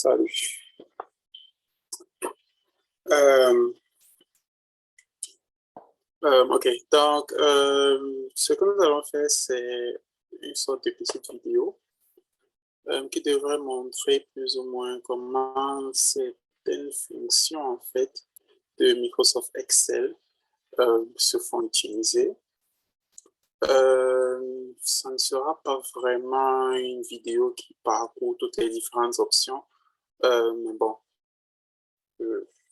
Salut. Euh, ok, donc ce que nous allons faire, c'est une sorte de petite vidéo qui devrait montrer plus ou moins comment certaines fonctions en fait de Microsoft Excel se font utiliser. Ça ne sera pas vraiment une vidéo qui parcourt toutes les différentes options, mais bon,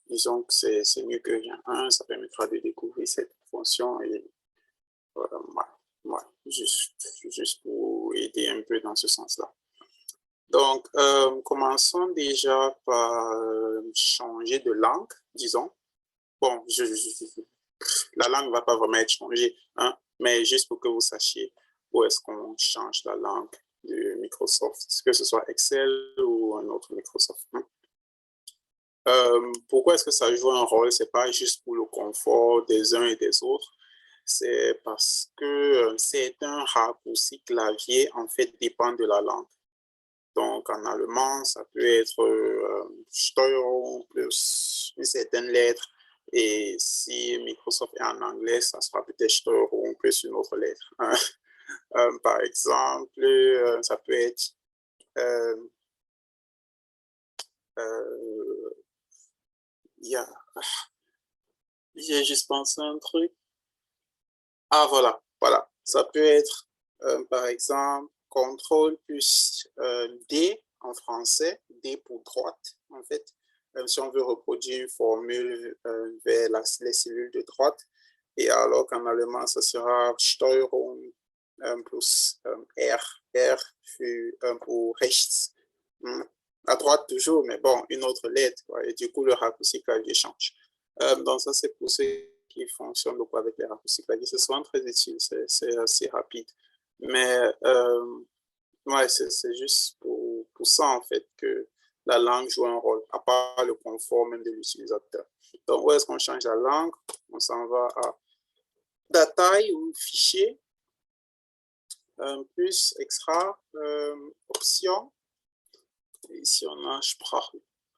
disons que c'est mieux que rien. Ça permettra de découvrir cette fonction et juste pour aider un peu dans ce sens-là. Donc, commençons déjà par changer de langue, disons. Bon, la langue ne va pas vraiment être changée, hein, mais juste pour que vous sachiez où est-ce qu'on change la langue de Microsoft, que ce soit Excel ou un autre Microsoft. Pourquoi est-ce que ça joue un rôle? C'est pas juste pour le confort des uns et des autres, c'est parce que certains raccourcis clavier en fait dépendent de la langue. Donc en allemand, ça peut être Steuerung plus une certaine lettre, et si Microsoft est en anglais, ça sera peut-être Steuerung plus une autre lettre. Par exemple, ça peut être j'ai juste pensé à un truc. Ah, voilà. Ça peut être, par exemple, CTRL plus D en français, D pour droite, en fait. Si on veut reproduire une formule vers les cellules de droite. Et alors qu'en allemand, ça sera Steuerung plus R pour rechts. À droite toujours, mais bon, une autre lettre. Et du coup, le raccourci clavier change. Donc ça, c'est pour ceux qui fonctionnent beaucoup avec les raccourcis clavier. C'est souvent très utile, c'est assez rapide. Mais ouais, c'est juste pour ça, en fait, que la langue joue un rôle, à part le confort même de l'utilisateur. Donc, où est-ce qu'on change la langue? On s'en va à data ou fichier, plus extra, option. Et ici, on a Sprache.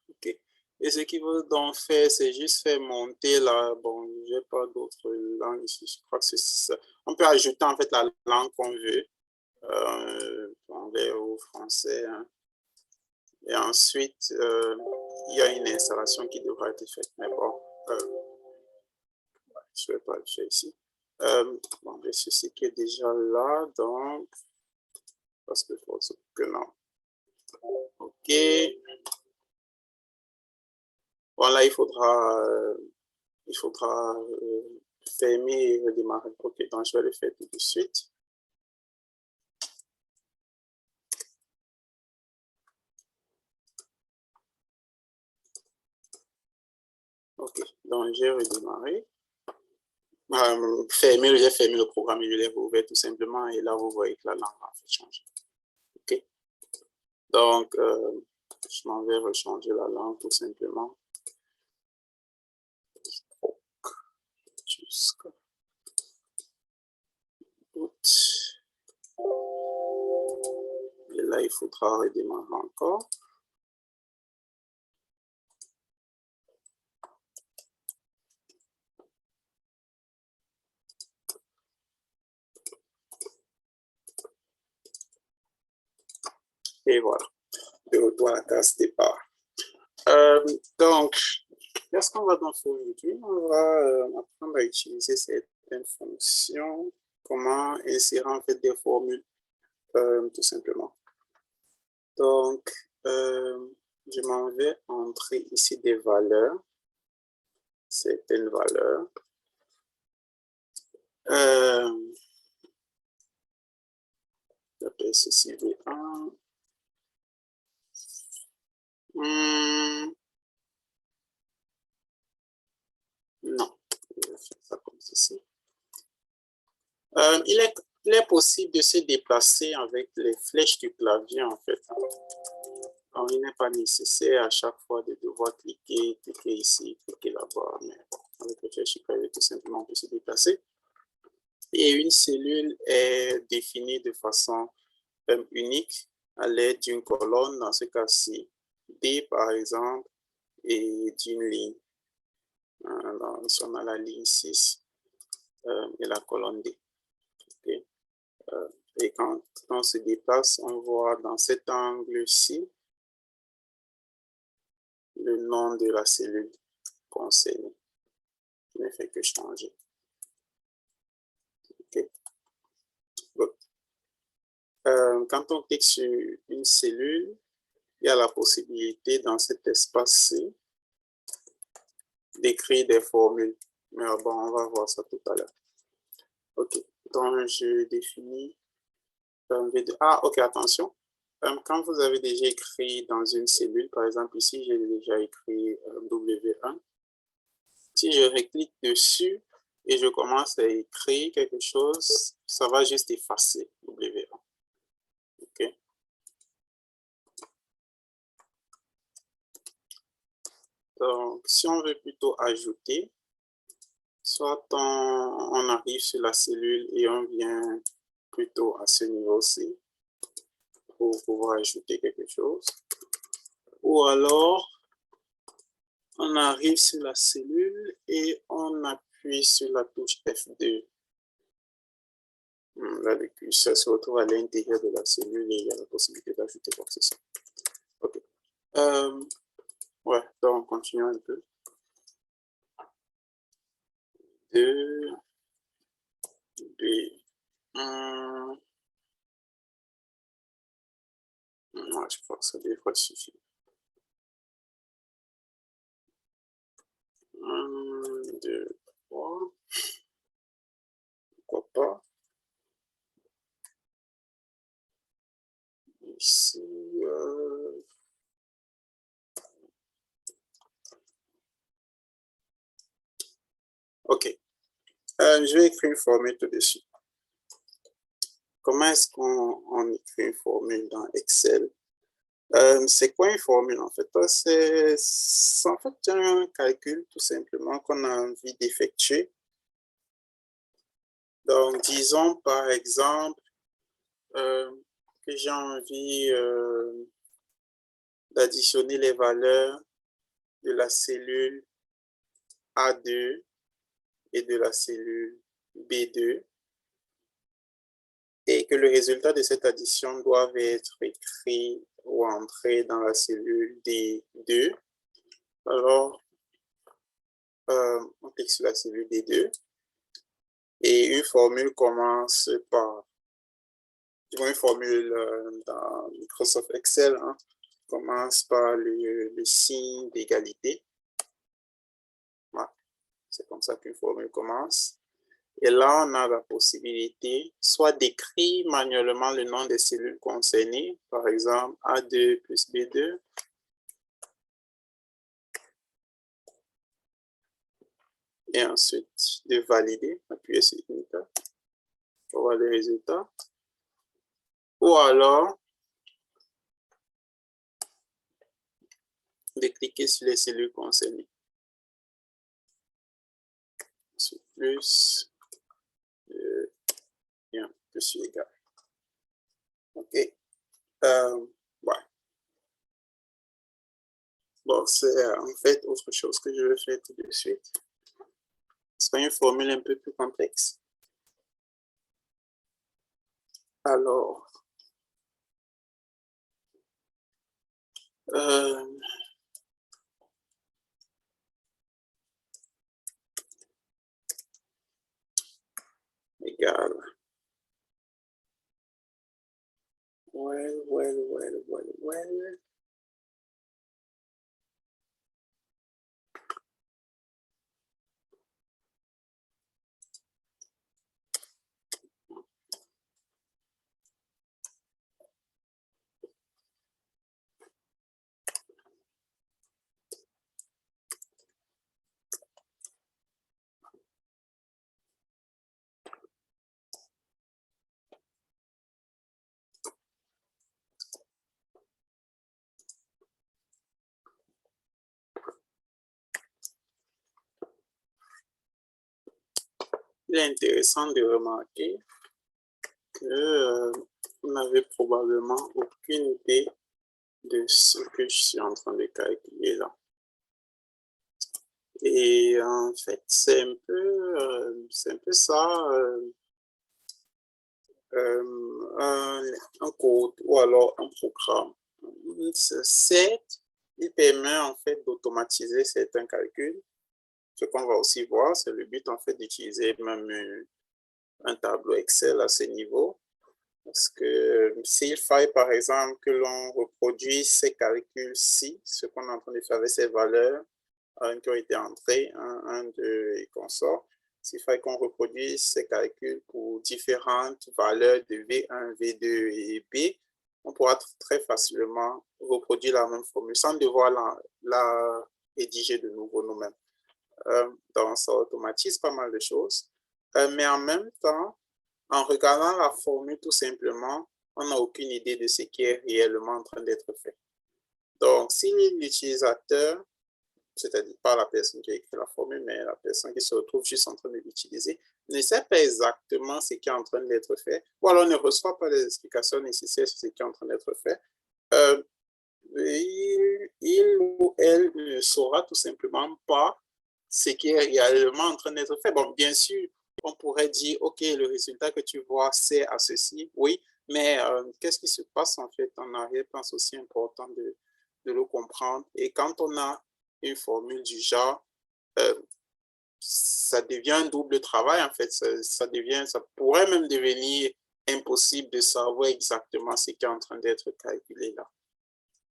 OK. Et ce qu'il veut donc faire, c'est juste faire monter la... Bon, je n'ai pas d'autres langues ici. Je crois que c'est ça. On peut ajouter en fait la langue qu'on veut. Anglais ou français. Hein. Et ensuite, il y a une installation qui devra être faite. Mais bon, je ne vais pas le faire ici. Bon, j'ai ceci qui est déjà là. Donc, parce que faut que non. OK. Bon, là, il faudra fermer et redémarrer. OK, donc je vais le faire tout de suite. OK, donc j'ai redémarré. J'ai fermé le programme et je l'ai rouvert tout simplement. Et là, vous voyez que la langue a fait changer. OK. Donc, je m'en vais rechanger la langue tout simplement. Jusqu'à août. Et là, il faudra redémarrer encore. Et voilà, de retour à la case départ. Donc, qu'est-ce qu'on va donc faire aujourd'hui? On va apprendre à utiliser certaines fonctions, comment insérer en fait des formules, tout simplement. Donc, je m'en vais entrer ici des valeurs, certaines valeurs. J'appelle ceci V1. Non, je vais faire ça comme ceci. Il est possible de se déplacer avec les flèches du clavier, en fait. Donc, il n'est pas nécessaire à chaque fois de devoir cliquer ici, cliquer là-bas. Mais bon, avec les flèches du clavier, tout simplement, on peut se déplacer. Et une cellule est définie de façon unique à l'aide d'une colonne, dans ce cas-ci, D, par exemple, et d'une ligne. Donc, si on a la ligne 6 et la colonne D. Okay. Et quand on se déplace, on voit dans cet angle-ci le nom de la cellule concernée, qui ne fait que changer. Okay. Bon. Quand on clique sur une cellule, il y a la possibilité dans cet espace-ci d'écrire des formules. Mais bon, on va voir ça tout à l'heure. Ok, donc je définis V2. Ah, ok, attention. Quand vous avez déjà écrit dans une cellule, par exemple ici, j'ai déjà écrit W1. Si je reclique dessus et je commence à écrire quelque chose, ça va juste effacer W1. Ok. Donc, si on veut plutôt ajouter, soit on arrive sur la cellule et on vient plutôt à ce niveau-ci pour pouvoir ajouter quelque chose. Ou alors, on arrive sur la cellule et on appuie sur la touche F2. Là, le curseur se retrouve à l'intérieur de la cellule et il y a la possibilité d'ajouter quoi que ce soit. Ok. Ouais, donc continuons un peu. 2, B, 1. Ouais, je pense que des fois suffit. 1, 2, 3. Pourquoi pas? Ici, ok. Je vais écrire une formule tout de suite. Comment est-ce qu'on écrit une formule dans Excel? C'est quoi une formule en fait? C'est en fait un calcul tout simplement qu'on a envie d'effectuer. Donc, disons par exemple que j'ai envie d'additionner les valeurs de la cellule A2 et de la cellule B2 et que le résultat de cette addition doit être écrit ou entré dans la cellule D2. Alors, on clique sur la cellule D2 et une formule commence par, une formule dans Microsoft Excel, hein, commence par le signe d'égalité. Voilà. C'est comme ça qu'une formule commence. Et là, on a la possibilité soit d'écrire manuellement le nom des cellules concernées, par exemple A2 plus B2. Et ensuite de valider, appuyer sur Enter pour voir les résultats. Ou alors, de cliquer sur les cellules concernées. Ensuite, plus, bien, plus égal. OK. Ouais. Bon, c'est en fait autre chose que je vais faire tout de suite. C'est une formule un peu plus complexe. Alors, égal. Well. Il est intéressant de remarquer que vous n'avez probablement aucune idée de ce que je suis en train de calculer là. Et en fait, c'est un peu ça, un code ou alors un programme. Certes, il permet en fait d'automatiser certains calculs. Ce qu'on va aussi voir, c'est le but en fait d'utiliser même un tableau Excel à ce niveau. Parce que s'il faille par exemple que l'on reproduise ces calculs-ci, ce qu'on est en train de faire avec ces valeurs qui ont été entrées, 1, 2 et consorts, s'il faille qu'on reproduise ces calculs pour différentes valeurs de V1, V2 et B, on pourra très facilement reproduire la même formule sans devoir la rédiger de nouveau nous-mêmes. Donc, ça automatise pas mal de choses. Mais en même temps, en regardant la formule tout simplement, on n'a aucune idée de ce qui est réellement en train d'être fait. Donc, si l'utilisateur, c'est-à-dire pas la personne qui a écrit la formule, mais la personne qui se retrouve juste en train de l'utiliser, ne sait pas exactement ce qui est en train d'être fait, ou alors ne reçoit pas les explications nécessaires sur ce qui est en train d'être fait, il ou elle ne saura tout simplement pas ce qui est réellement en train d'être fait. Bon, bien sûr, on pourrait dire, OK, le résultat que tu vois, c'est à ceci, oui, mais qu'est-ce qui se passe en fait en arrière-plan? C'est aussi important de le comprendre. Et quand on a une formule du genre, ça devient un double travail en fait, ça pourrait même devenir impossible de savoir exactement ce qui est en train d'être calculé là.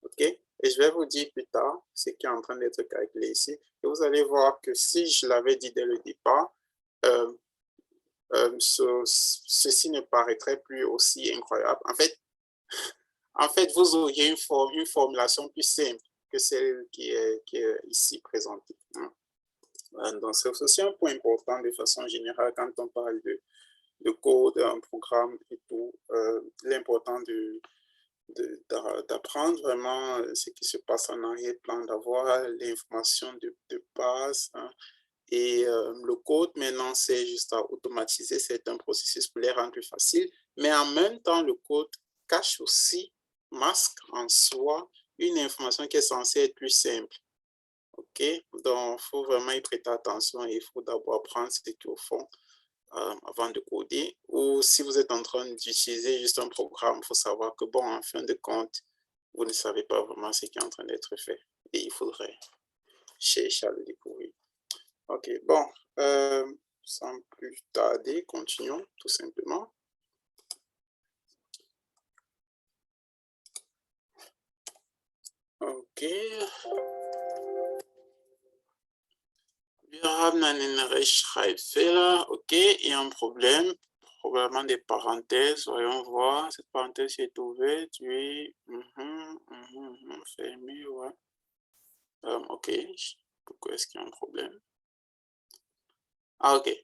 OK? Et je vais vous dire plus tard ce qui est en train d'être calculé ici. Et vous allez voir que si je l'avais dit dès le départ, ceci ne paraîtrait plus aussi incroyable. En fait, vous auriez une formulation plus simple que celle qui est ici présentée. Donc, c'est aussi un point important de façon générale quand on parle de code, un programme et tout. L'important d'apprendre vraiment ce qui se passe en arrière-plan, d'avoir l'information de base. Et le code, maintenant, c'est juste à automatiser certains processus pour les rendre plus faciles. Mais en même temps, le code cache aussi, masque en soi, une information qui est censée être plus simple. OK? Donc, il faut vraiment y prêter attention et il faut d'abord apprendre ce qu'il faut avant de coder. Ou si vous êtes en train d'utiliser juste un programme, il faut savoir que, bon, en fin de compte, vous ne savez pas vraiment ce qui est en train d'être fait. Et il faudrait chercher à le découvrir. OK, bon, sans plus tarder, continuons tout simplement. OK. Wir haben einen Rechtschreibfehler. OK, il y a un problème. Probablement des parenthèses. Voyons voir. Cette parenthèse est ouverte. Oui. Fermée, ouais. OK. Pourquoi est-ce qu'il y a un problème? Ah, OK.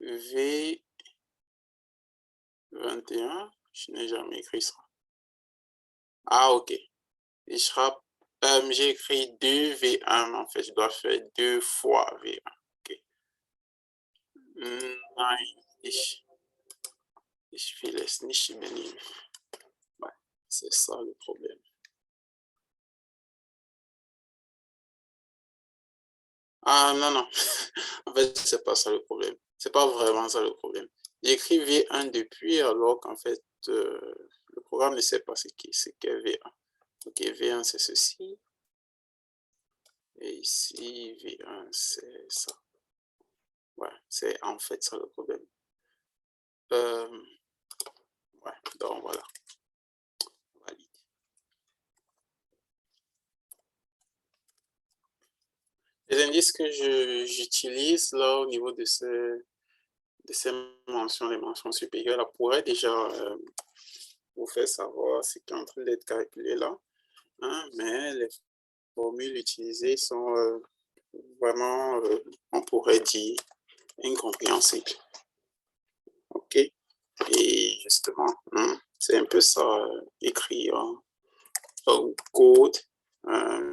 V21. Je n'ai jamais écrit ça. Ah, OK. J'ai écrit 2V1, mais en fait, je dois faire 2 fois V1. OK. Nein, ich will es nicht übernehmen. Ouais, c'est ça le problème. Ah, non, non. En fait, c'est pas ça le problème. C'est pas vraiment ça le problème. J'ai écrit V1 depuis, alors qu'en fait, le programme ne sait pas ce qu'est V1. OK, V1, c'est ceci. Et ici, V1, c'est ça. Ouais, c'est en fait ça le problème. Ouais, donc voilà. Valide. Les indices que j'utilise là au niveau de ces mentions, les mentions supérieures, là, pourraient déjà vous faire savoir ce qui est en train d'être calculé là. Hein, mais les formules utilisées sont vraiment, on pourrait dire, incompréhensibles. OK? Et justement, c'est un peu ça, écrit en code.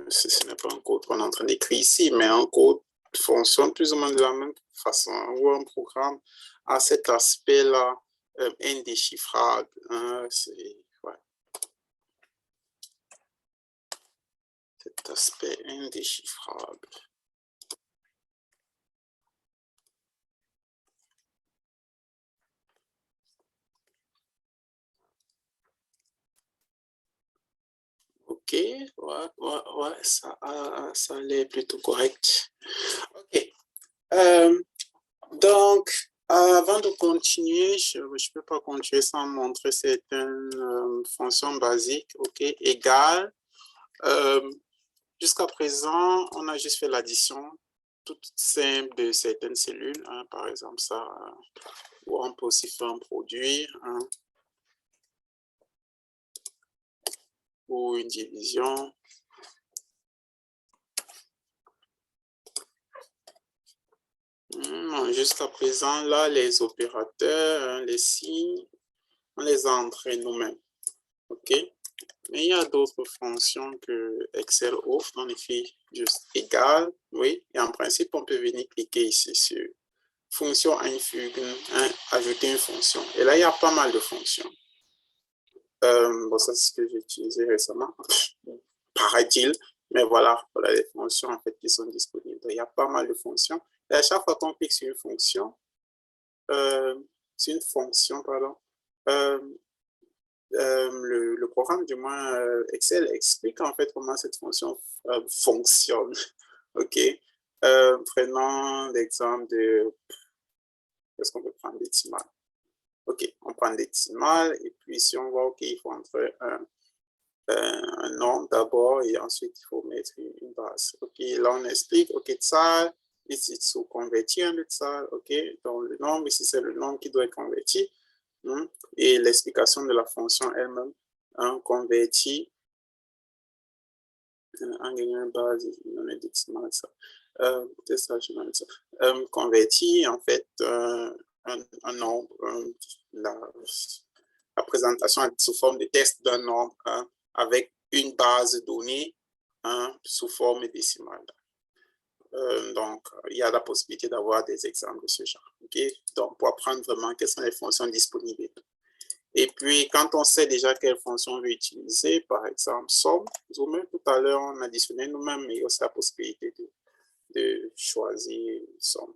Ce n'est pas un code qu'on est en train d'écrire ici, mais un code fonctionne plus ou moins de la même façon, ou un programme a cet aspect-là indéchiffrable. Ouais. aspect indéchiffrable. Ok, ouais, ça a l'air plutôt correct. Ok. Donc, avant de continuer, je ne peux pas continuer sans montrer certaines fonctions basiques. Ok, égale. Jusqu'à présent, on a juste fait l'addition toute simple de certaines cellules. Hein, par exemple, ça, ou on peut aussi faire un produit. Hein, ou une division. Jusqu'à présent, là, les opérateurs, hein, les signes, on les a entrés nous-mêmes. OK? Mais il y a d'autres fonctions que Excel offre. On écrit juste égal, oui. Et en principe, on peut venir cliquer ici sur fonction infine, hein, ajouter une fonction. Et là, il y a pas mal de fonctions. Bon, ça, c'est ce que j'ai utilisé récemment, paraît-il. Mais voilà, voilà les fonctions en fait qui sont disponibles. Il y a pas mal de fonctions. Et à chaque fois qu'on clique sur une fonction, pardon, le programme, du moins Excel, explique en fait comment cette fonction fonctionne. OK. Prenons l'exemple de... Est-ce qu'on peut prendre décimal? OK, on prend décimal et puis si on voit, OK, il faut entrer un nombre d'abord et ensuite il faut mettre une base. OK, là on explique, OK, ça, ici il faut convertir un ça, OK, donc le nombre, ici c'est le nombre qui doit être converti. Et l'explication de la fonction elle-même, hein, converti en gagnant une base, non décimal ça. C'est ça, je mets ça. Converti en fait un nombre, la présentation sous forme de test d'un nombre hein, avec une base de données hein, sous forme décimale. Donc, il y a la possibilité d'avoir des exemples de ce genre. Okay? Donc, pour apprendre vraiment quelles sont les fonctions disponibles. Et puis, quand on sait déjà quelle fonction on veut utiliser, par exemple, somme, nous-mêmes, tout à l'heure, on additionnait nous-mêmes, mais il y a aussi la possibilité de choisir somme.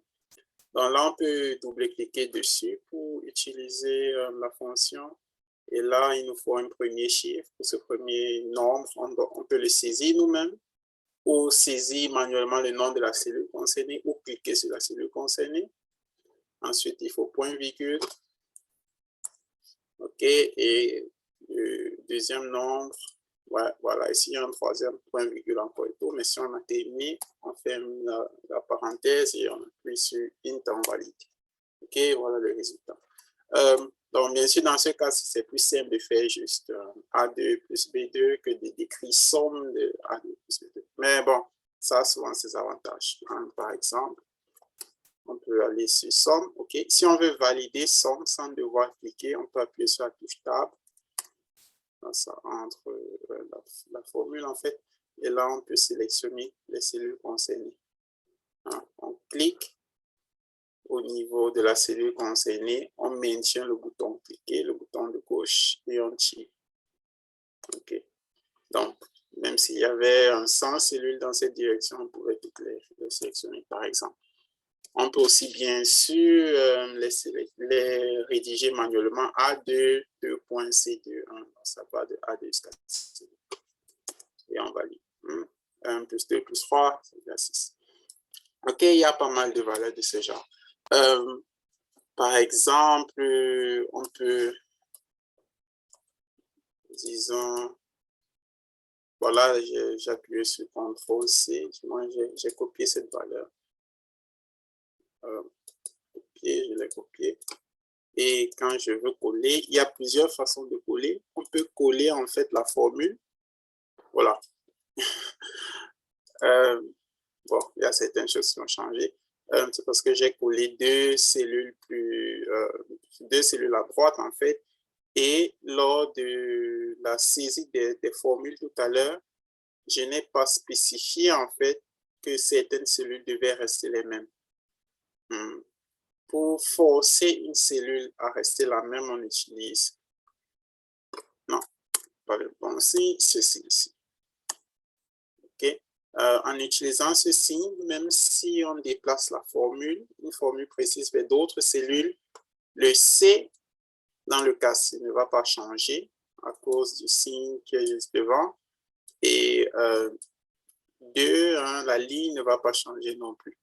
Donc là, on peut double-cliquer dessus pour utiliser la fonction. Et là, il nous faut un premier chiffre. Pour ce premier nombre, on peut le saisir nous-mêmes ou saisir manuellement le nom de la cellule concernée ou cliquer sur la cellule concernée. Ensuite, il faut point virgule. OK. Et le deuxième nombre, ouais, voilà, ici, il y a un troisième point virgule encore et tout. Mais si on a terminé, on ferme la parenthèse et on appuie sur int en valide. OK, voilà le résultat. Donc, bien sûr, dans ce cas, c'est plus simple de faire juste A2 plus B2 que de décrire somme de A2 plus B2. Mais bon, ça a souvent ses avantages. Hein. Par exemple, on peut aller sur somme. OK, si on veut valider somme sans devoir cliquer, on peut appuyer sur la touche tab. Là, ça entre la formule, en fait. Et là, on peut sélectionner les cellules concernées. Hein. On clique. Au niveau de la cellule concernée, on maintient le bouton cliquer, le bouton de gauche et on tire. OK. Donc, même s'il y avait 100 cellules dans cette direction, on pouvait toutes les sélectionner, par exemple. On peut aussi, bien sûr, les rédiger manuellement A2, 2.C2. Ça va de A2 jusqu'à C2. Et on valide. 1 plus 2 plus 3, c'est égal à 6. OK, il y a pas mal de valeurs de ce genre. Par exemple, on peut, disons, voilà, j'ai appuyé sur CTRL-C, moi j'ai copié cette valeur. Je l'ai copié. Et quand je veux coller, il y a plusieurs façons de coller. On peut coller en fait la formule. Voilà. Bon, il y a certaines choses qui ont changé. C'est parce que j'ai collé deux cellules à droite en fait. Et lors de la saisie des formules tout à l'heure, je n'ai pas spécifié en fait que certaines cellules devaient rester les mêmes. Pour forcer une cellule à rester la même, on utilise, non, pas le bon signe, ceci ici. OK? En utilisant ce signe, même si on déplace la formule, une formule précise vers d'autres cellules, le C, dans le cas-ci, ne va pas changer à cause du signe qui est juste devant. Et 2, la ligne ne va pas changer non plus.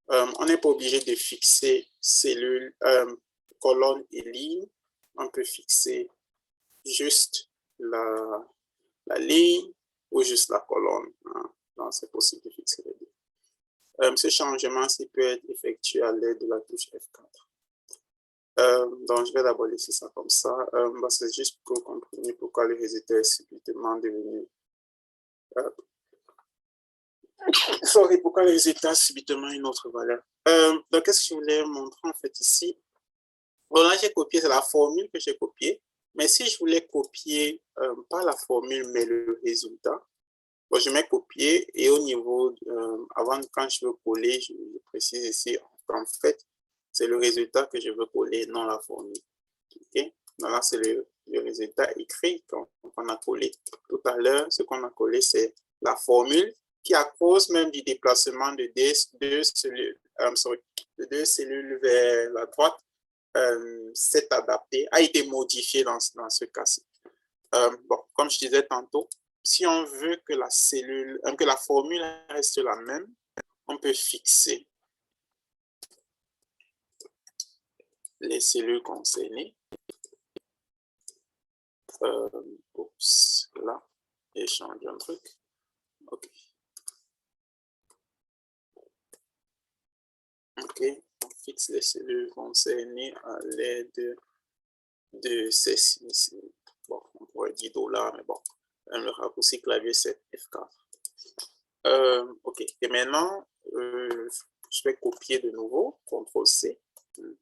On n'est pas obligé de fixer cellule, colonne et ligne. On peut fixer juste la ligne ou juste la colonne. Donc, c'est possible de fixer les deux. Ce changement-ci peut être effectué à l'aide de la touche F4. Donc, je vais d'abord laisser ça comme ça. C'est juste pour comprendre pourquoi le résultat est subitement devenu... pourquoi le résultat est subitement une autre valeur. Donc, qu'est-ce que je voulais montrer en fait ici? Bon, là, j'ai copié, c'est la formule que j'ai copiée. Mais si je voulais copier, pas la formule, mais le résultat, bon, je mets copier et au niveau, avant, quand je veux coller, je précise ici, en fait, c'est le résultat que je veux coller, non la formule. OK? Donc là, c'est le résultat écrit qu'on a collé. Tout à l'heure, ce qu'on a collé, c'est la formule qui, à cause même du déplacement de deux cellules vers la droite, s'est adapté, a été modifié dans ce cas-ci. Bon, comme je disais tantôt, si on veut que la formule reste la même, on peut fixer les cellules concernées. Oups, là, et changer un truc. OK. OK, on fixe les cellules concernées à l'aide de ces signes. Bon, on pourrait dire $, mais bon, le raccourci clavier, c'est F4. OK, et maintenant, je vais copier de nouveau, CTRL-C,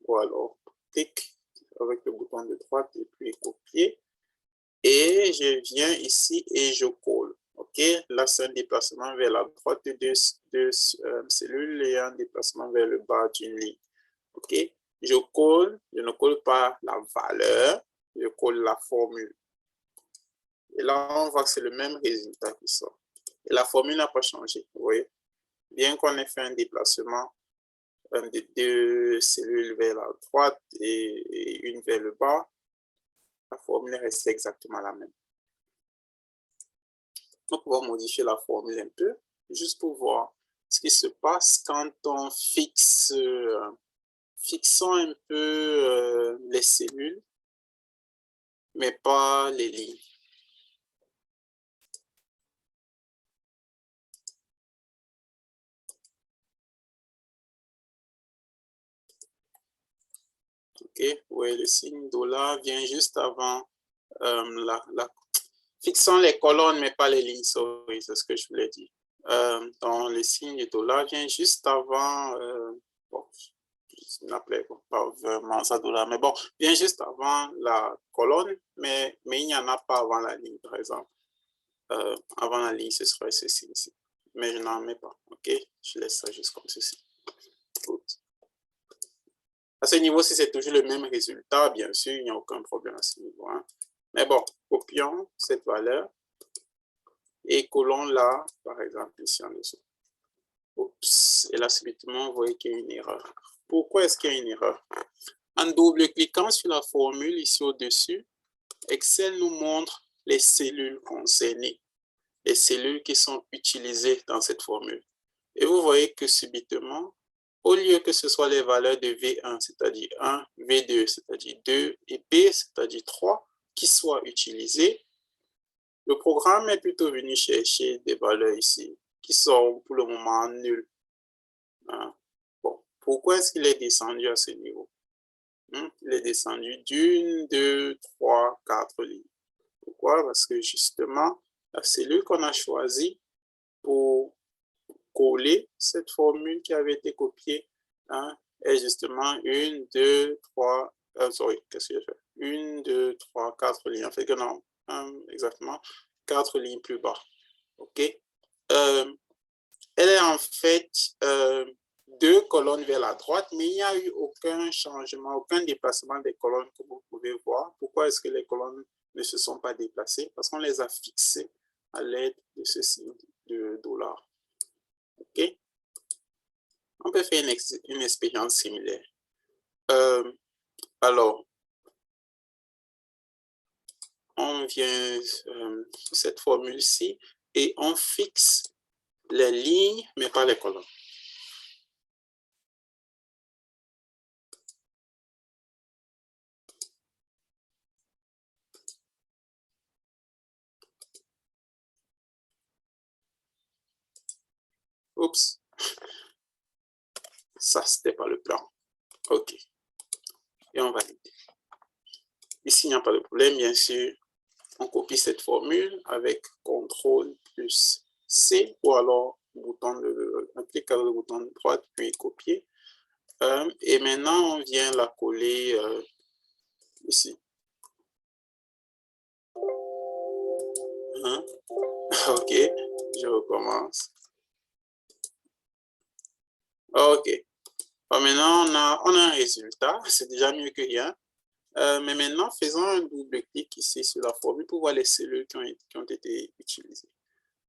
ou alors clic avec le bouton de droite et puis copier. Et je viens ici et je colle. OK, là, c'est un déplacement vers la droite de deux cellules et un déplacement vers le bas d'une ligne. OK, je ne colle pas la valeur, je colle la formule. Et là, on voit que c'est le même résultat qui sort. Et la formule n'a pas changé, vous voyez. Bien qu'on ait fait un déplacement de deux cellules vers la droite et une vers le bas, la formule reste exactement la même. Donc, on va modifier la formule un peu, juste pour voir ce qui se passe quand on fixons un peu les cellules, mais pas les lignes. OK, oui, le signe $ vient juste avant fixons les colonnes, mais pas les lignes, sorry, c'est ce que je voulais dire. Donc, le signe du $ vient juste avant, bon, je n'appelais pas vraiment ça $, mais bon, vient juste avant la colonne, mais il n'y en a pas avant la ligne, par exemple. Avant la ligne, ce serait ceci ici. Mais je n'en mets pas, OK? Je laisse ça juste comme ceci. Oups. À ce niveau-ci, c'est toujours le même résultat, bien sûr, il n'y a aucun problème à ce niveau. Hein. Mais bon, copions cette valeur et collons-la, par exemple, ici en dessous. Oups, et là, subitement, vous voyez qu'il y a une erreur. Pourquoi est-ce qu'il y a une erreur? En double-cliquant sur la formule ici au-dessus, Excel nous montre les cellules concernées, les cellules qui sont utilisées dans cette formule. Et vous voyez que subitement, au lieu que ce soit les valeurs de V1, c'est-à-dire 1, V2, c'est-à-dire 2, et B, c'est-à-dire 3, qui soient utilisées, le programme est plutôt venu chercher des valeurs ici, qui sont pour le moment nulles. Hein? Bon, pourquoi est-ce qu'il est descendu à ce niveau? Il est descendu d'une, deux, trois, quatre lignes. Pourquoi? Parce que justement, la cellule qu'on a choisie pour coller cette formule qui avait été copiée est justement une, deux, trois, qu'est-ce que j'ai fait? Une, deux, trois, quatre lignes. En fait, non, exactement, quatre lignes plus bas. OK? Elle est en fait deux colonnes vers la droite, mais il n'y a eu aucun changement, aucun déplacement des colonnes que vous pouvez voir. Pourquoi est-ce que les colonnes ne se sont pas déplacées? Parce qu'on les a fixées à l'aide de ce signe de $. OK? On peut faire une expérience similaire. Alors, on vient sur cette formule-ci et on fixe les lignes, mais pas les colonnes. Oups, ça, c'était pas le plan. OK. Et on valide. Ici, il n'y a pas de problème, bien sûr. On copie cette formule avec CTRL plus C ou alors un clic sur le bouton de droite, puis copier. Et maintenant, on vient la coller ici. Hein? OK, je recommence. OK. Bon, maintenant, on a un résultat. C'est déjà mieux que rien. Mais maintenant, faisons un double clic ici sur la formule pour voir les cellules qui ont été utilisées.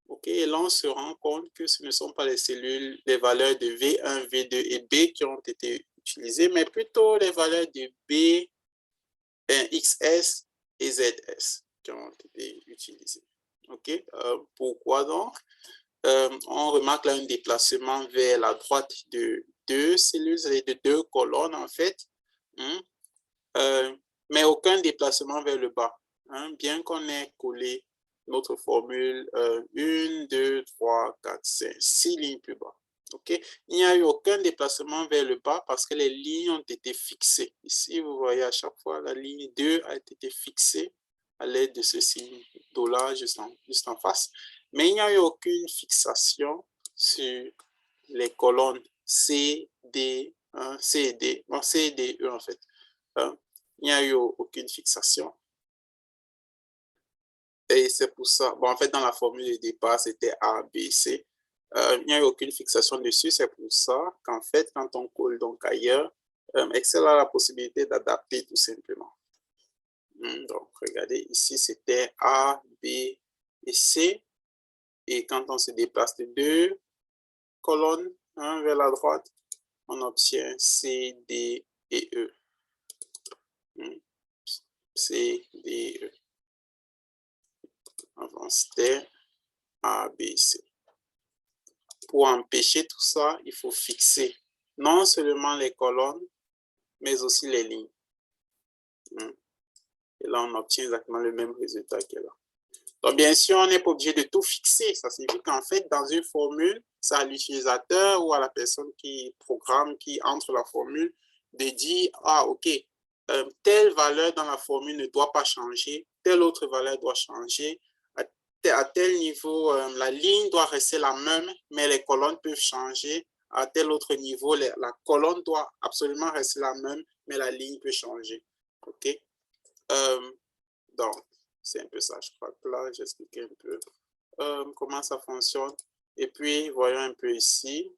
OK, et là, on se rend compte que ce ne sont pas les cellules, les valeurs de V1, V2 et B qui ont été utilisées, mais plutôt les valeurs de B, XS et ZS qui ont été utilisées. OK, pourquoi donc? On remarque là un déplacement vers la droite de deux cellules, c'est-à-dire de deux colonnes en fait. Mais aucun déplacement vers le bas, hein, bien qu'on ait collé notre formule 1, 2, 3, 4, 5, 6 lignes plus bas. Okay? Il n'y a eu aucun déplacement vers le bas parce que les lignes ont été fixées. Ici, vous voyez à chaque fois, la ligne 2 a été fixée à l'aide de ce signe $, juste en face. Mais il n'y a eu aucune fixation sur les colonnes C, D, C et D, bon, C et D, E en fait. Il n'y a eu aucune fixation. Et c'est pour ça, bon, en fait, dans la formule de départ, c'était A, B, C. Il n'y a eu aucune fixation dessus. C'est pour ça qu'en fait, quand on colle donc ailleurs, Excel a la possibilité d'adapter tout simplement. Donc, regardez, ici, c'était A, B et C. Et quand on se déplace de deux colonnes vers la droite, on obtient C, D et E. C, D, E. Avant, c'était A, B, C. Pour empêcher tout ça, il faut fixer non seulement les colonnes, mais aussi les lignes. Et là, on obtient exactement le même résultat que là. Donc, bien sûr, on n'est pas obligé de tout fixer. Ça signifie qu'en fait, dans une formule, c'est à l'utilisateur ou à la personne qui programme, qui entre la formule, de dire, ah, OK, telle valeur dans la formule ne doit pas changer, telle autre valeur doit changer. À tel niveau, la ligne doit rester la même, mais les colonnes peuvent changer. À tel autre niveau, la colonne doit absolument rester la même, mais la ligne peut changer. OK? Donc, c'est un peu ça. Je crois que là, j'ai expliqué un peu comment ça fonctionne. Et puis, voyons un peu ici.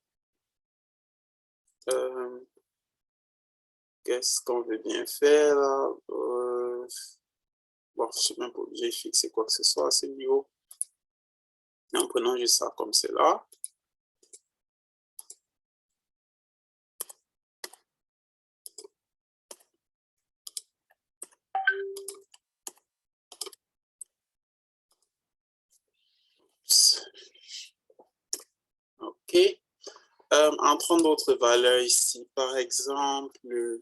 Qu'est-ce qu'on veut bien faire là? Bon, je ne suis même pas obligé de fixer quoi que ce soit à ce niveau. En prenant juste ça comme c'est là. OK. Entrons d'autres valeurs ici. Par exemple,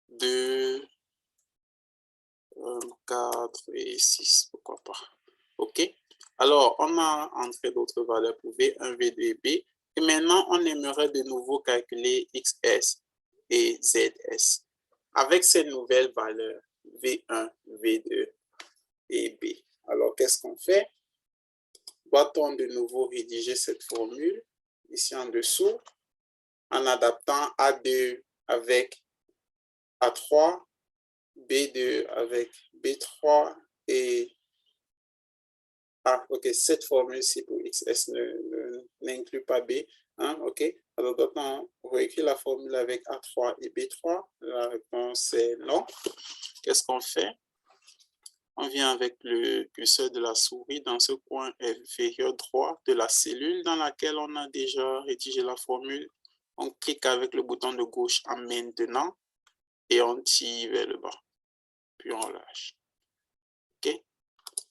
2, 4 et 6, pourquoi pas. OK. Alors, on a entré d'autres valeurs pour V1, V2 et B. Et maintenant, on aimerait de nouveau calculer XS et ZS. Avec ces nouvelles valeurs, V1, V2 et B. Alors, qu'est-ce qu'on fait? Doit-on de nouveau rédiger cette formule ici en dessous en adaptant A2 avec A3, B2 avec B3 et ok, cette formule-ci pour XS n'inclut pas B. Hein, ok, alors doit-on réécrire la formule avec A3 et B3? La réponse est non. Qu'est-ce qu'on fait? on vient avec le curseur de la souris dans ce coin inférieur droit de la cellule dans laquelle on a déjà rédigé la formule. On clique avec le bouton de gauche en maintenant et on tire vers le bas, puis on lâche. OK?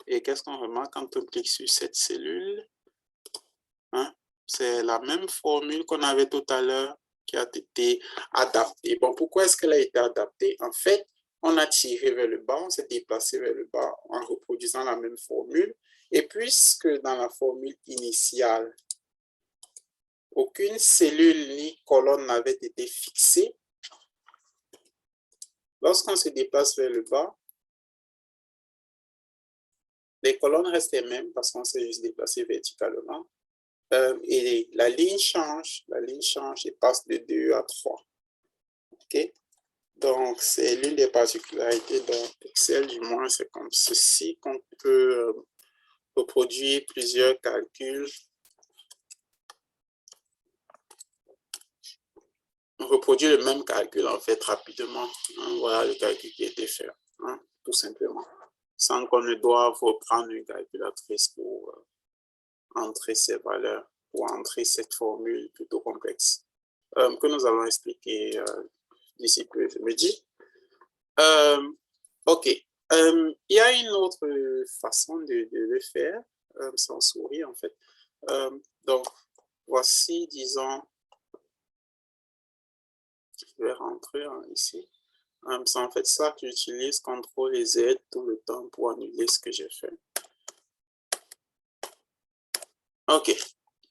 Et qu'est-ce qu'on remarque quand on clique sur cette cellule? Hein? C'est la même formule qu'on avait tout à l'heure qui a été adaptée. Bon, pourquoi est-ce qu'elle a été adaptée? En fait, on a tiré vers le bas, on s'est déplacé vers le bas en reproduisant la même formule. Et puisque dans la formule initiale, aucune cellule ni colonne n'avait été fixée, lorsqu'on se déplace vers le bas, les colonnes restent les mêmes parce qu'on s'est juste déplacé verticalement. Et la ligne change et passe de 2 à 3. OK? Donc, c'est l'une des particularités d'Excel, du moins, c'est comme ceci qu'on peut reproduire plusieurs calculs. On reproduit le même calcul, en fait, rapidement. Voilà le calcul qui a été fait, hein, tout simplement. Sans qu'on ne doive reprendre une calculatrice pour entrer ces valeurs, pour entrer cette formule plutôt complexe, que nous allons expliquer d'ici peu midi. OK. Il y a une autre façon de le faire, sans souris, en fait. Donc, voici, disons, je vais rentrer ici. C'est en fait ça que j'utilise, CTRL et Z tout le temps pour annuler ce que j'ai fait. OK.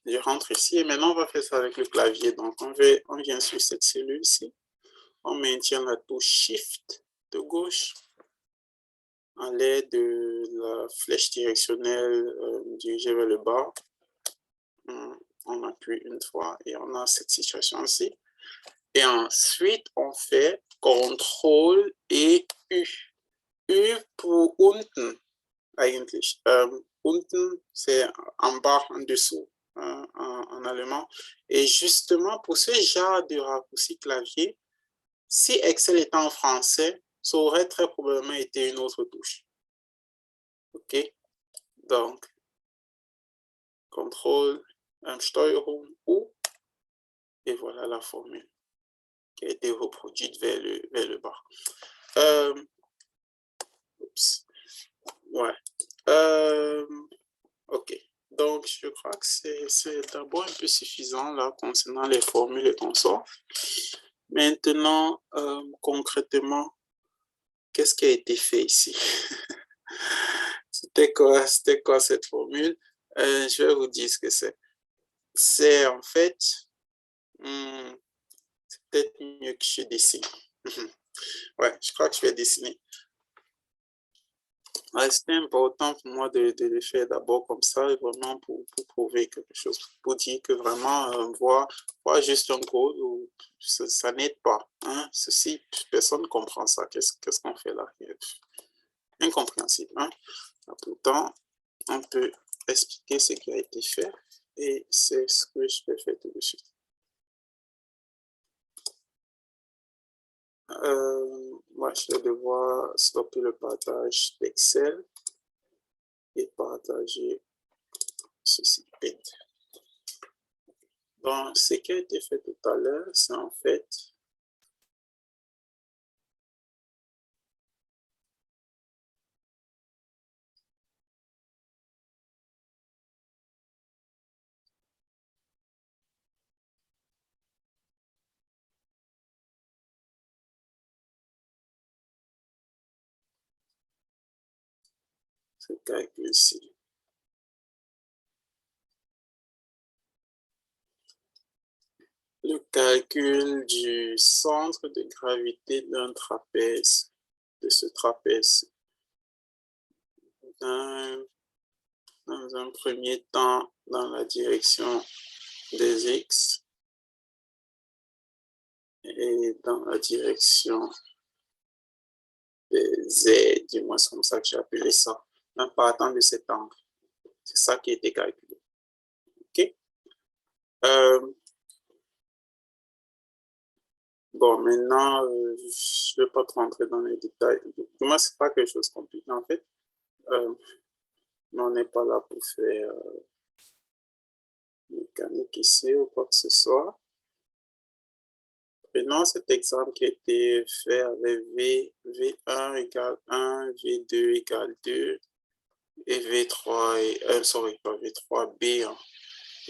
Je rentre ici et maintenant on va faire ça avec le clavier. Donc, on vient sur cette cellule-ci. On maintient la touche Shift de gauche à l'aide de la flèche directionnelle dirigée vers le bas. On appuie une fois et on a cette situation-ci. Et ensuite, on fait CTRL et U. U pour unten, eigentlich. Unten, c'est en bas, en dessous, en allemand. Et justement, pour ce genre de raccourci clavier, si Excel était en français, ça aurait très probablement été une autre touche. OK? Donc, CTRL, STRG U, et voilà la formule qui a été reproduite vers le bas. Oups. Ouais. OK. Donc, je crois que c'est d'abord un peu suffisant là concernant les formules et consorts. Maintenant, concrètement, qu'est-ce qui a été fait ici? C'était quoi cette formule? Je vais vous dire ce que c'est. C'est en fait, c'est peut-être mieux que je dessine. Ouais, je crois que je vais dessiner. Ouais, c'était important pour moi de le faire d'abord comme ça, vraiment pour prouver quelque chose, pour dire que vraiment, voir juste un code, ça n'aide pas. Hein? Ceci, personne ne comprend ça. Qu'est-ce qu'on fait là? Incompréhensible. Hein? Pourtant, on peut expliquer ce qui a été fait et c'est ce que je vais faire tout de suite. Moi, je vais devoir stopper le partage d'Excel et partager ceci. Donc, ce qui a été fait tout à l'heure, c'est en fait ce calcul-ci. Le calcul du centre de gravité d'un trapèze, de ce trapèze. Dans un premier temps, dans la direction des X et dans la direction des Z, du moins c'est comme ça que j'ai appelé ça, en partant de cet angle. C'est ça qui a été calculé. OK? Bon, maintenant, je ne vais pas trop rentrer dans les détails. Pour moi, ce n'est pas quelque chose de compliqué, en fait. mais on n'est pas là pour faire mécanique ici ou quoi que ce soit. Prenons cet exemple qui a été fait avec V1 égale 1, V2 égale 2, et V3 et sorry, pas V3, B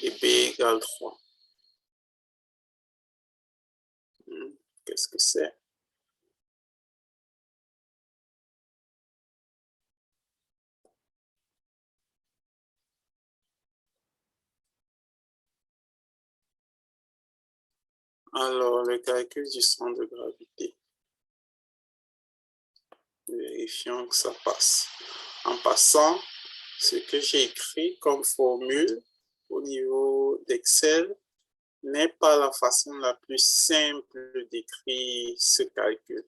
et B égale 3. Qu'est-ce que c'est? Alors, le calcul du centre de gravité. Vérifions que ça passe. En passant, ce que j'ai écrit comme formule au niveau d'Excel n'est pas la façon la plus simple d'écrire ce calcul.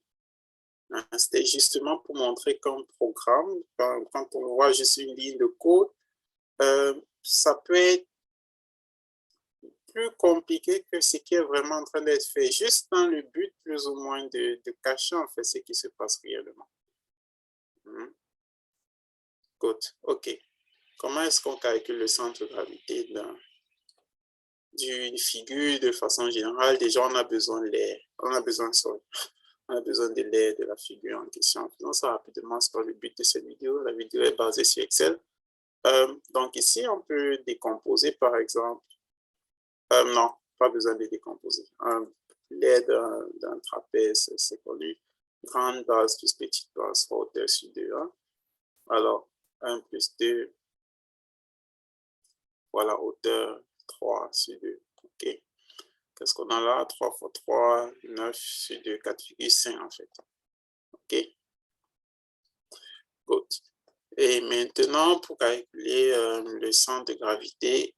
C'était justement pour montrer qu'un programme, quand on voit juste une ligne de code, ça peut être plus compliqué que ce qui est vraiment en train d'être fait, juste dans le but plus ou moins de cacher en fait ce qui se passe réellement. Good. OK. Comment est-ce qu'on calcule le centre de gravité d'une figure de façon générale? Déjà, on a besoin de l'air. On a besoin de l'air de la figure en question. Faisons ça rapidement, c'est pas le but de cette vidéo. La vidéo est basée sur Excel. Donc ici, on peut décomposer, par exemple. Non, pas besoin de décomposer. L'air d'un trapèze, c'est connu. Grande base plus petite base, hauteur sur 2. Alors, 1 plus 2, voilà, hauteur 3 sur 2. OK. Qu'est-ce qu'on a là? 3 fois 3, 9 sur 2, 4,5 en fait. OK. Good. Et maintenant, pour calculer le centre de gravité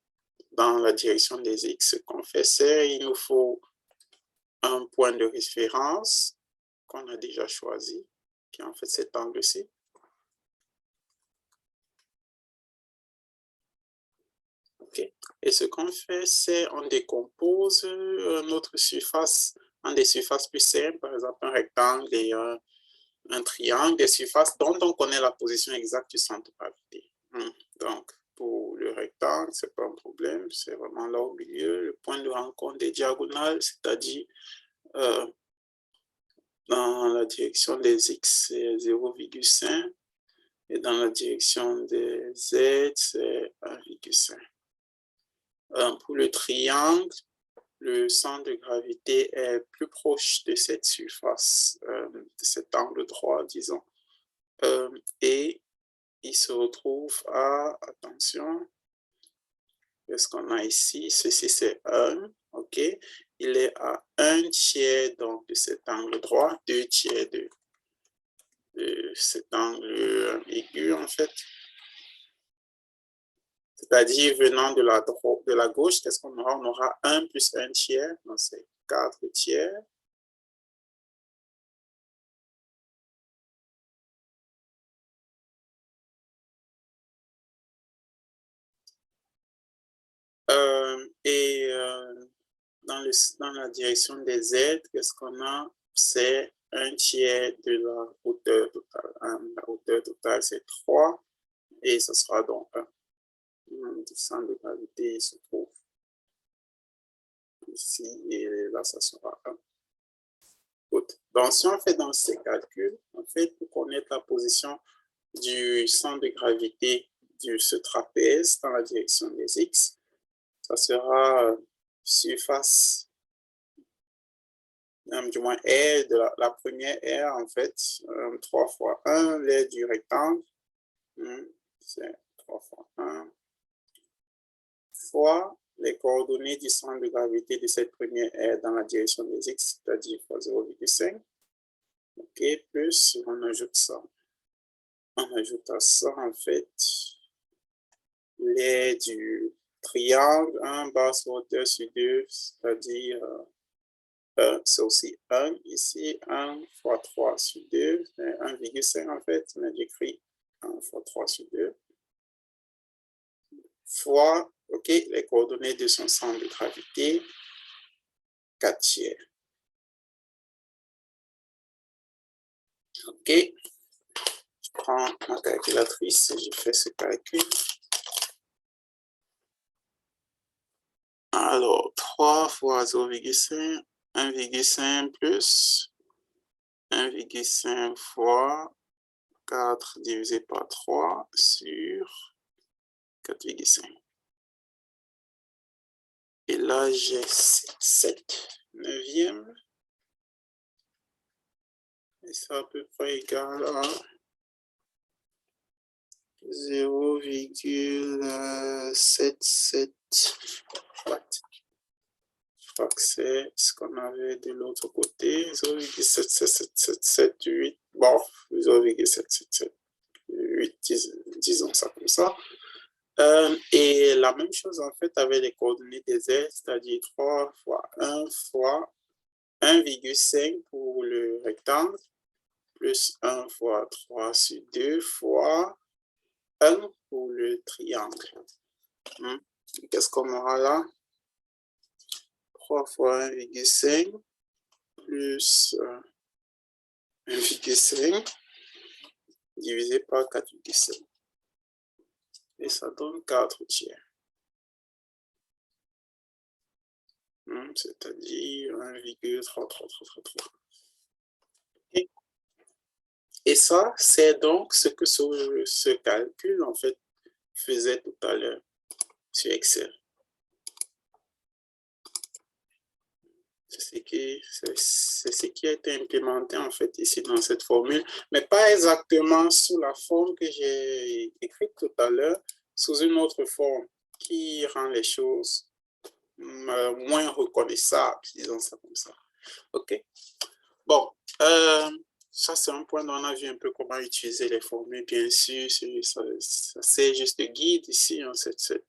dans la direction des X, ce qu'on fait, c'est il nous faut un point de référence qu'on a déjà choisi, qui est en fait cet angle-ci. OK. Et ce qu'on fait, c'est on décompose notre surface en des surfaces plus simples, par exemple un rectangle et un triangle, des surfaces dont on connaît la position exacte du centre de gravité. Donc, pour le rectangle, ce n'est pas un problème, c'est vraiment là au milieu, le point de rencontre des diagonales, c'est-à-dire dans la direction des X, c'est 0,5 et dans la direction des Z, c'est 1,5. Pour le triangle, le centre de gravité est plus proche de cette surface, de cet angle droit, disons. Et il se retrouve à, attention, qu'est-ce qu'on a ici? Ceci, c'est 1, OK? Il est à 1 tiers donc, de cet angle droit, 2 tiers de cet angle aigu, en fait. C'est-à-dire, venant de la gauche, qu'est-ce qu'on aura? On aura 1 plus 1 tiers, donc c'est 4 tiers. Dans la direction des Z, qu'est-ce qu'on a? C'est 1 tiers de la hauteur totale. La hauteur totale, c'est 3, et ce sera donc 1. Le centre de gravité se trouve ici, et là, ça sera 1. Donc, si on fait dans ces calculs, en fait, pour connaître la position du centre de gravité de ce trapèze dans la direction des X, ça sera surface, du moins R, de la première R, en fait, 3 fois 1, l'aire du rectangle, c'est 3 fois 1, fois les coordonnées du centre de gravité de cette première R dans la direction des X, c'est-à-dire fois 0,5. OK, plus on ajoute ça. On ajoute à ça, en fait, l'aire du triangle, 1 basse hauteur sur 2, c'est-à-dire c'est aussi 1 ici, 1 fois 3 sur 2, 1,5 en fait, mais j'écris 1 fois 3 sur 2, fois, OK, les coordonnées de son centre de gravité, 4 tiers. OK, prends ma calculatrice et je fais ce calcul. Alors, 3 fois 0,5, 1,5 plus 1,5 fois 4 divisé par 3 sur 4,5. Et là, j'ai 7 neuvièmes. Et c'est à peu près égal à 0,77 watts. Je crois que c'est ce qu'on avait de l'autre côté. 0,77778. Bon, 0,7778, disons ça comme ça. Et la même chose en fait avec les coordonnées des ailes, c'est-à-dire 3 fois 1 fois 1,5 pour le rectangle, plus 1 fois 3 sur 2 fois 1 pour le triangle. Qu'est-ce qu'on aura là? 3 fois 1,5 plus 1,5 divisé par 4,5. Et ça donne 4 tiers. C'est-à-dire 1,3333. Et ça, c'est donc ce que ce calcul, en fait, faisait tout à l'heure sur Excel. C'est ce qui a été implémenté, en fait, ici dans cette formule, mais pas exactement sous la forme que j'ai écrite tout à l'heure, sous une autre forme qui rend les choses moins reconnaissables, disons ça comme ça. OK? Bon, ça, c'est un point dont on a vu un peu comment utiliser les formules, bien sûr. C'est juste le guide ici, hein, cette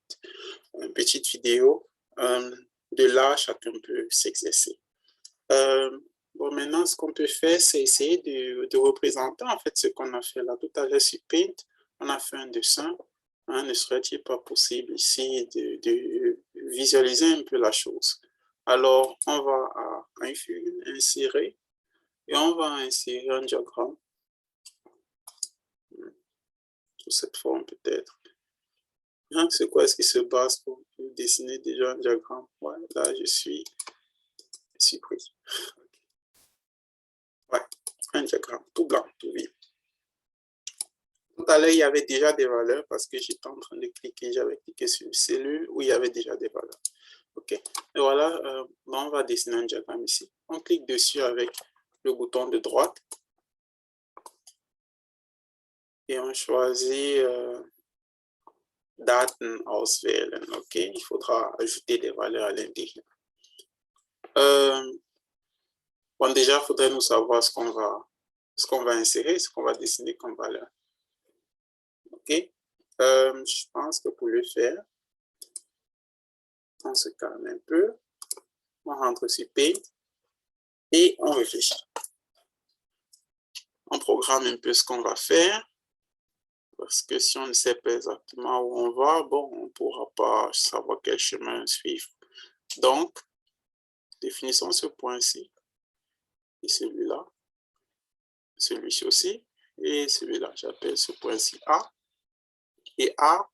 petite vidéo. De là, chacun peut s'exercer. Bon, maintenant, ce qu'on peut faire, c'est essayer de représenter en fait ce qu'on a fait là tout à l'heure sur Paint. On a fait un dessin. Hein, ne serait-il pas possible ici de visualiser un peu la chose? Alors, on va à insérer. Et on va insérer un diagramme sous cette forme peut-être. Hein, c'est quoi est-ce qui se base pour dessiner déjà un diagramme? Ouais, là, je suis pris. Ouais, un diagramme tout blanc, tout vide. Tout à l'heure, il y avait déjà des valeurs parce que j'étais en train de cliquer, j'avais cliqué sur une cellule où il y avait déjà des valeurs. OK. Et voilà, on va dessiner un diagramme ici. On clique dessus avec le bouton de droite. Et on choisit Daten auswählen. OK, il faudra ajouter des valeurs à l'intérieur. Bon, déjà, il faudrait nous savoir ce qu'on va insérer, ce qu'on va dessiner comme valeur. OK, je pense que pour le faire, on se calme un peu. On rentre sur Paint et on réfléchit. On programme un peu ce qu'on va faire. Parce que si on ne sait pas exactement où on va, bon, on ne pourra pas savoir quel chemin suivre. Donc, définissons ce point-ci. Et celui-là. Celui-ci aussi. Et celui-là, j'appelle ce point-ci A. Et A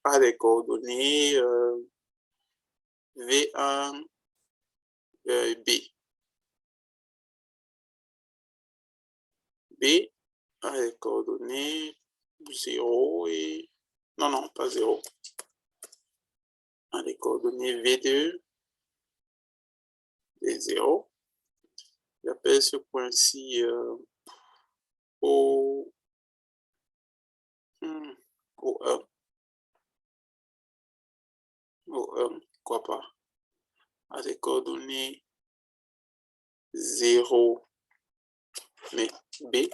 a les coordonnées V1, B. B a les coordonnées 0 et... Non, pas 0. A les coordonnées V2 et 0. J'appelle ce point-ci O1. Pourquoi pas? A des coordonnées 0, mais B.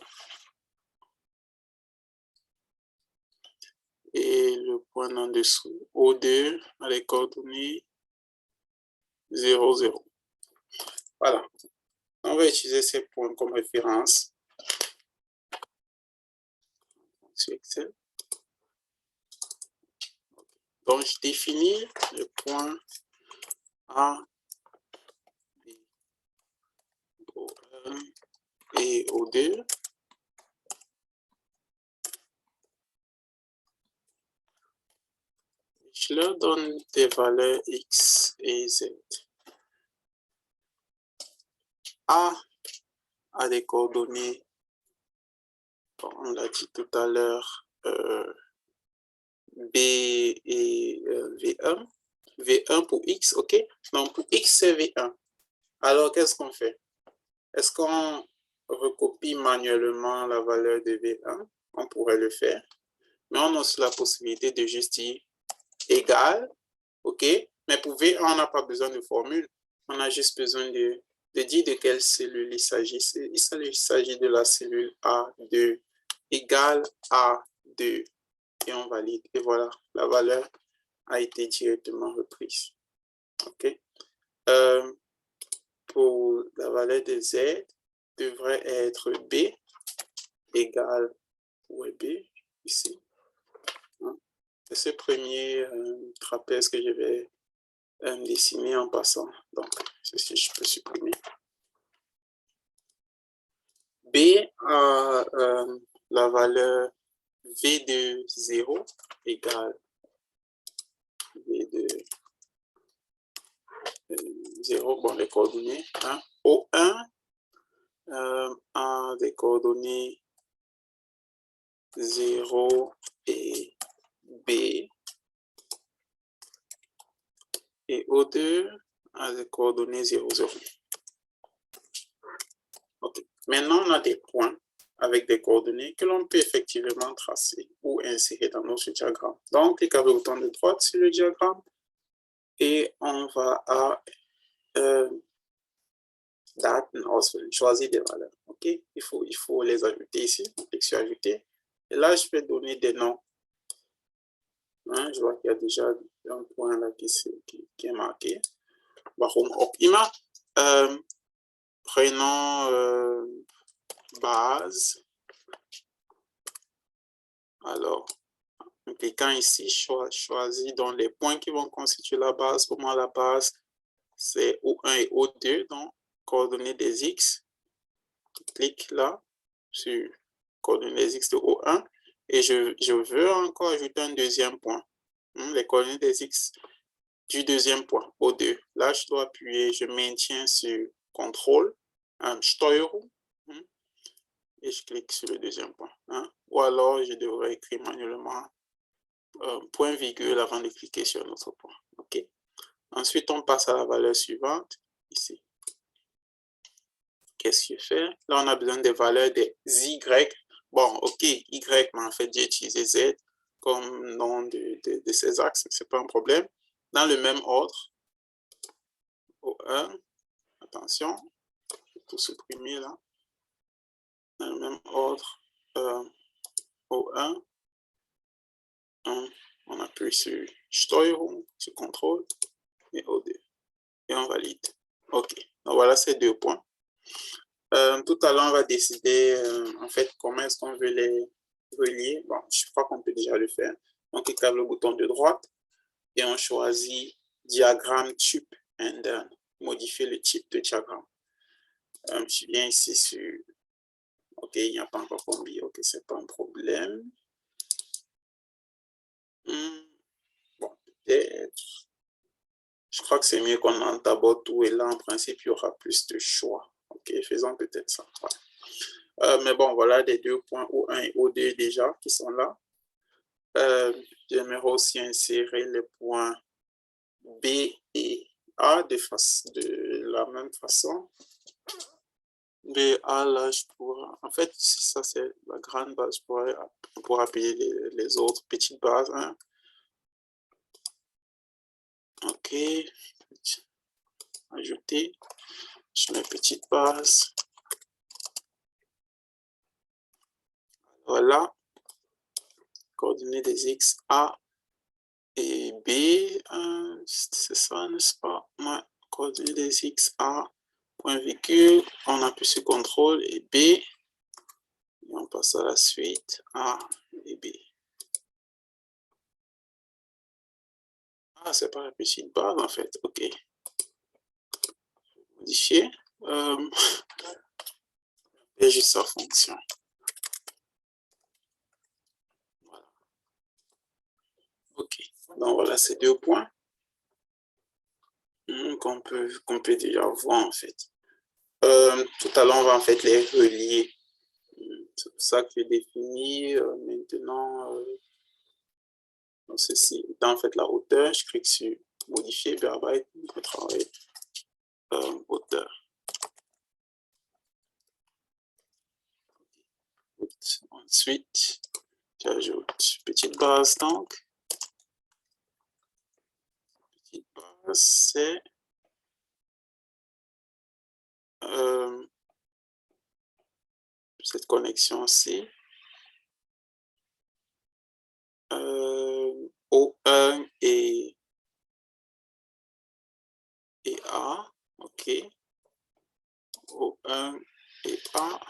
Et le point en dessous, O2, a les coordonnées 0, 0. Voilà. On va utiliser ces points comme référence sur Excel. Donc, je définis le point A, B, O1 et O2. Je leur donne des valeurs X et Z. A a des coordonnées, bon, on l'a dit tout à l'heure, B et V1. V1 pour X, ok? Donc, pour X, c'est V1. Alors, qu'est-ce qu'on fait? Est-ce qu'on recopie manuellement la valeur de V1? On pourrait le faire. Mais on a aussi la possibilité de juste dire égal, ok? Mais pour V1, on n'a pas besoin de formule. On a juste besoin de dire de quelle cellule il s'agit. Il s'agit de la cellule A2 égale A2. Et on valide. Et voilà, la valeur a été directement reprise. OK? Pour la valeur de Z, devrait être B égale, où est B? Ici. C'est ce premier trapèze que je vais dessiner en passant. Donc, ceci, je peux supprimer. B a la valeur V de 0 égale V de 0, bon, les coordonnées. Hein. O1 a des coordonnées 0 et B. Et O2 a des coordonnées 0, 0. OK. Maintenant, on a des points avec des coordonnées que l'on peut effectivement tracer ou insérer dans notre diagramme. Donc, cliquez avec le bouton de droite sur le diagramme et on va à date, choisir des valeurs. OK? Il faut les ajouter ici. Clique sur ajouter. Et là, je vais donner des noms. Hein, je vois qu'il y a déjà un point là qui est marqué. Prénom base. Alors, en cliquant ici, choisis donc les points qui vont constituer la base. Pour moi, la base, c'est O1 et O2, donc coordonnées des X. Clique là sur coordonnées des X de O1 et je veux encore ajouter un deuxième point. Les coordonnées des X du deuxième point, O2. Là, je dois appuyer, je maintiens sur CTRL, Steuerung, et je clique sur le deuxième point. Ou alors, je devrais écrire manuellement point virgule avant de cliquer sur notre point. OK. Ensuite, on passe à la valeur suivante, ici. Qu'est-ce que je fais? Là, on a besoin des valeurs des Y. Bon, OK, Y, mais en fait, j'ai utilisé Z comme nom de ces axes, ce n'est pas un problème. Dans le même ordre, O1, attention, je vais tout supprimer là. Dans le même ordre, O1, on appuie sur Steuerung, sur CTRL et O2. Et on valide. OK, donc voilà ces deux points. Tout à l'heure, on va décider en fait comment est-ce qu'on veut les relier. Bon, je crois qu'on peut déjà le faire. On clique sur le bouton de droite et on choisit diagramme type and modifier le type de diagramme. Je viens ici sur OK, il n'y a pas encore combi. OK, c'est pas un problème. Bon, peut-être. Je crois que c'est mieux qu'on en d'abord tout et là, en principe, il y aura plus de choix. OK, faisons peut-être ça. Ouais. Mais bon, voilà les deux points O1 et O2 déjà qui sont là. J'aimerais aussi insérer les points B et A de la même façon. BA, là, je pourrais... En fait, ça, c'est la grande base. On pourra appeler les autres petites bases. Hein. OK. Ajouter. Je mets petite base. Voilà. Coordonnées des X, A et B. C'est ça, n'est-ce pas? Ouais. Coordonnées des X, A, point virgule. On appuie sur CTRL et B. Et on passe à la suite. A et B. Ah, c'est pas la petite base en fait. OK. Modifier. Et juste sa fonction. Voilà. OK. OK. Donc, voilà ces 2 points qu'on peut déjà voir, en fait. Tout à l'heure, on va en fait les relier. C'est pour ça que je définis maintenant ceci. Dans en fait la hauteur, je clique sur modifier, Byte, travail, hauteur. Ensuite, j'ajoute petite base, donc petite base, c'est cette connexion-ci, O1 et A, OK, O1 et A,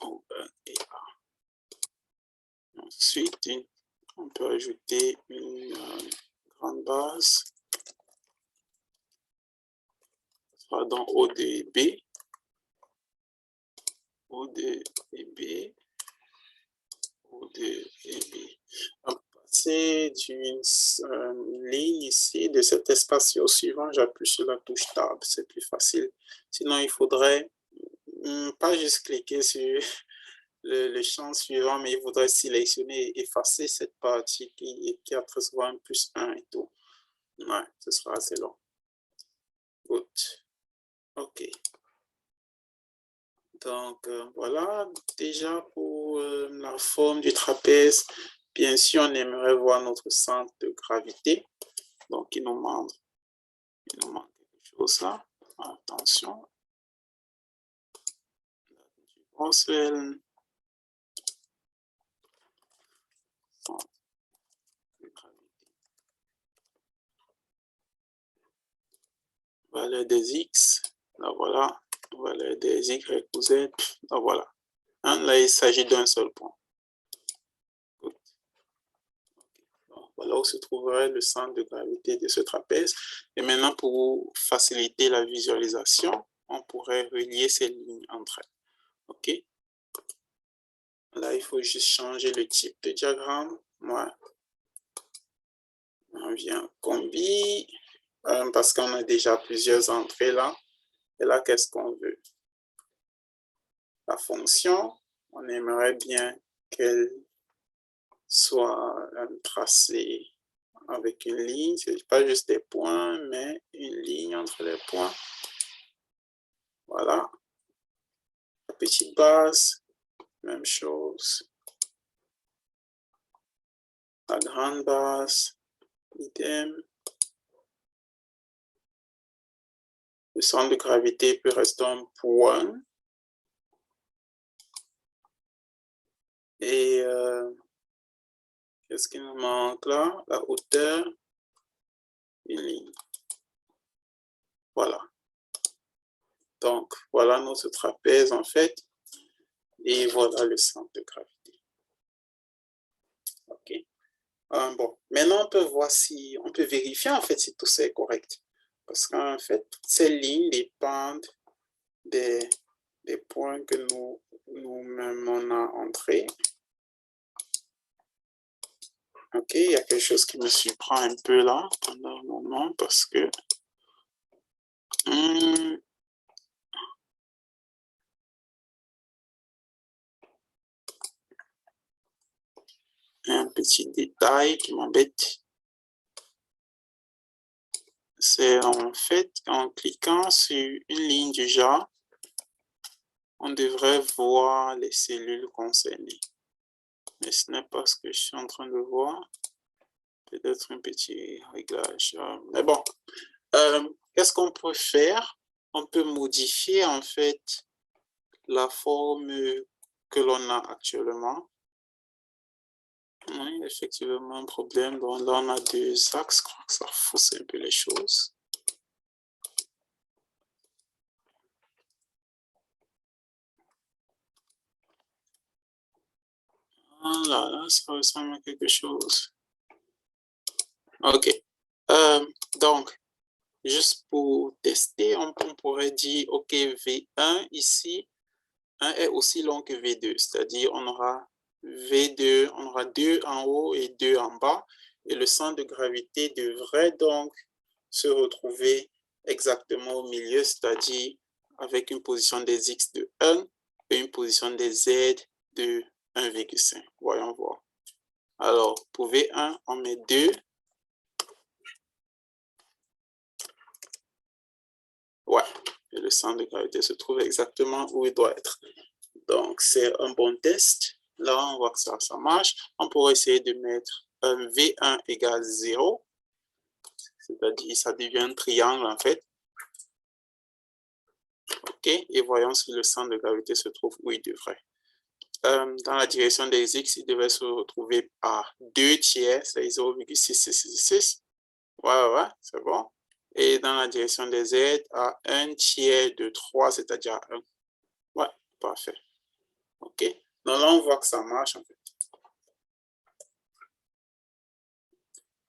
O1 et A. Ensuite, on peut ajouter une grande base, ça sera dans O2 et B, O2 et B, O2 et B. On peut passer d'une ligne ici, de cet espace au suivant, j'appuie sur la touche Tab, c'est plus facile. Sinon, il faudrait pas juste cliquer sur le champ suivant, mais il faudrait sélectionner et effacer cette partie qui a très souvent un +1 et tout. Ouais, ce sera assez long. Good. OK. Donc, voilà, déjà pour la forme du trapèze, bien sûr, on aimerait voir notre centre de gravité. Donc, il nous manque quelque chose là. Attention. Centre de gravité. Valeur des X, là voilà. Valeur des Y ou Z, là voilà. Là, il s'agit d'un seul point. Voilà où se trouverait le centre de gravité de ce trapèze. Et maintenant, pour faciliter la visualisation, on pourrait relier ces lignes entre elles. OK? Là, il faut juste changer le type de diagramme. Moi, on vient combi, parce qu'on a déjà plusieurs entrées là. Et là, qu'est-ce qu'on veut? La fonction, on aimerait bien qu'elle soit tracée avec une ligne, c'est pas juste des points, mais une ligne entre les points. Voilà. La petite base, même chose. La grande base, idem. Le centre de gravité peut rester un point. Et qu'est-ce qui nous manque là? La hauteur, une ligne. Voilà. Donc, voilà notre trapèze en fait. Et voilà le centre de gravité. OK. Bon, maintenant on peut voir si, on peut vérifier en fait si tout ça est correct. Parce qu'en fait, ces lignes dépendent des points que nous-mêmes on a entrés. OK, il y a quelque chose qui me surprend un peu là pendant un moment parce que un petit détail qui m'embête. C'est en fait en cliquant sur une ligne du genre, on devrait voir les cellules concernées. Mais ce n'est pas ce que je suis en train de voir. Peut-être un petit réglage. Mais bon, qu'est-ce qu'on peut faire? On peut modifier en fait la forme que l'on a actuellement. Oui, effectivement, un problème. Bon, là, on a 2 axes. Je crois que ça fausse un peu les choses. Voilà, là, ça ressemble à quelque chose. OK. Donc, juste pour tester, on pourrait dire, OK, V1 ici, 1 est aussi long que V2, c'est-à-dire on aura V2, on aura 2 en haut et 2 en bas. Et le centre de gravité devrait donc se retrouver exactement au milieu, c'est-à-dire avec une position des X de 1 et une position des Z de 1,5. Voyons voir. Alors, pour V1, on met 2. Ouais, et le centre de gravité se trouve exactement où il doit être. Donc, c'est un bon test. Là, on voit que ça marche. On pourrait essayer de mettre un V1 égale 0. C'est-à-dire, ça devient un triangle, en fait. OK, et voyons si le centre de gravité se trouve où il devrait. Dans la direction des X, il devrait se retrouver à 2 tiers, c'est 0,666. Ouais, c'est bon. Et dans la direction des Z, à 1 tiers de 3, c'est-à-dire 1. Ouais, parfait. OK. Donc là, on voit que ça marche, en fait.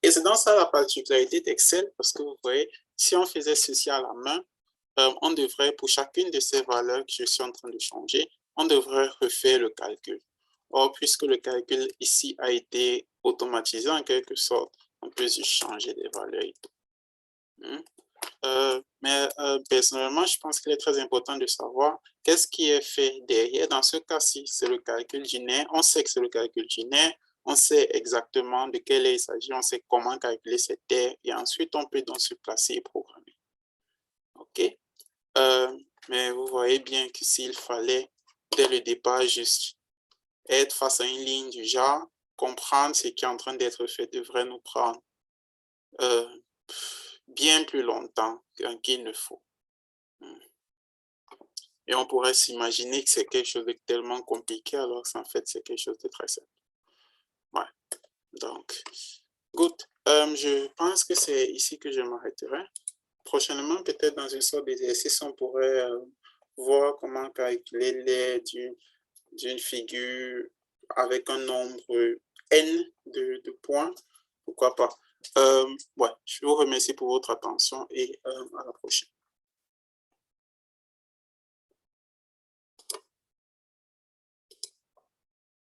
Et c'est dans ça la particularité d'Excel, parce que vous voyez, si on faisait ceci à la main, on devrait, pour chacune de ces valeurs que je suis en train de changer, on devrait refaire le calcul. Or, puisque le calcul ici a été automatisé en quelque sorte, on peut juste changer les valeurs et tout. Mais personnellement, je pense qu'il est très important de savoir qu'est-ce qui est fait derrière. Dans ce cas-ci, c'est le calcul du nerf. On sait que c'est le calcul du nerf. On sait exactement de quel il s'agit. On sait comment calculer cette terre. Et ensuite, on peut donc se placer et programmer. OK? Mais vous voyez bien que s'il fallait, dès le départ, juste être face à une ligne du genre, comprendre ce qui est en train d'être fait devrait nous prendre bien plus longtemps qu'il ne faut. Et on pourrait s'imaginer que c'est quelque chose de tellement compliqué alors qu'en fait, c'est quelque chose de très simple. Ouais, donc, good. Je pense que c'est ici que je m'arrêterai. Prochainement, peut-être dans une sorte d'exercice, on pourrait voir comment calculer l'aire d'une figure avec un nombre n de points. Pourquoi pas. Ouais, je vous remercie pour votre attention et à la prochaine.